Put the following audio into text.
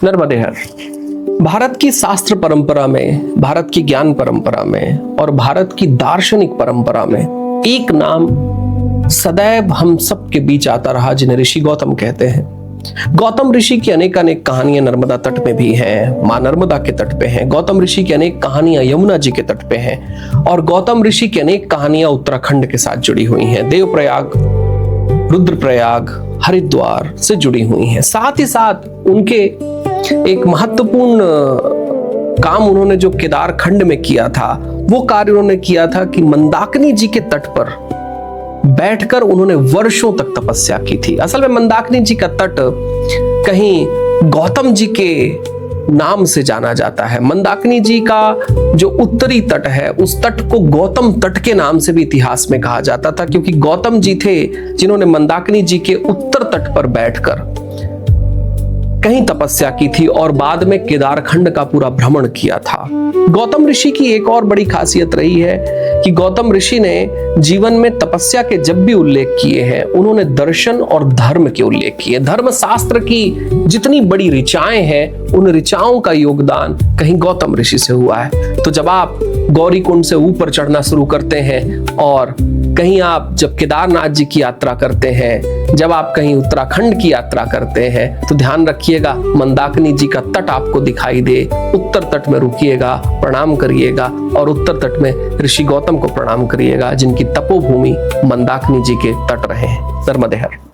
नर्मदे हर। भारत की शास्त्र परंपरा में, भारत की ज्ञान परंपरा में और भारत की दार्शनिक परंपरा में एक नाम सदैव हम सब के बीच आता रहा, जिन्हें ऋषि गौतम कहते हैं। गौतम ऋषि की अनेक कहानियां नर्मदा तट पे भी हैं, मां नर्मदा के तट पे हैं। गौतम ऋषि की अनेक कहानियां यमुना जी के तट पे हैं और गौतम ऋषि की अनेक कहानियां उत्तराखंड के साथ जुड़ी हुई हैं, देवप्रयाग, रुद्रप्रयाग, हरिद्वार से जुड़ी हुई हैं। साथ ही साथ उनके एक महत्वपूर्ण काम उन्होंने जो केदार खंड में किया था, वो कार्य उन्होंने किया था कि मंदाकिनी जी के तट पर बैठकर उन्होंने वर्षों तक तपस्या की थी। असल में मंदाकिनी जी का तट कहीं गौतम जी के नाम से जाना जाता है। मंदाकिनी जी का जो उत्तरी तट है, उस तट को गौतम तट के नाम से भी इतिहास में कहा जाता था, क्योंकि गौतम जी थे जिन्होंने मंदाकिनी जी के उत्तर तट पर बैठकर कहीं तपस्या की थी और बाद में केदारखंड का पूरा भ्रमण किया था। गौतम ऋषि की एक और बड़ी खासियत रही है कि गौतम ऋषि ने जीवन में तपस्या के जब भी उल्लेख किए हैं, उन्होंने दर्शन और धर्म के उल्लेख किए। धर्म शास्त्र की जितनी बड़ी ऋचाएं हैं, उन ऋचाओं का योगदान कहीं गौतम ऋषि से हुआ है। तो जब आप गौरीकुंड से ऊपर चढ़ना शुरू करते हैं और कहीं आप जब केदारनाथ जी की यात्रा करते हैं, जब आप कहीं उत्तराखंड की यात्रा करते हैं, तो ध्यान रखिएगा मंदाकिनी जी का तट आपको दिखाई दे, उत्तर तट में रुकिएगा, प्रणाम करिएगा और उत्तर तट में ऋषि गौतम को प्रणाम करिएगा, जिनकी तपोभूमि मंदाकिनी जी के तट रहे हैं। नर्मदे हर।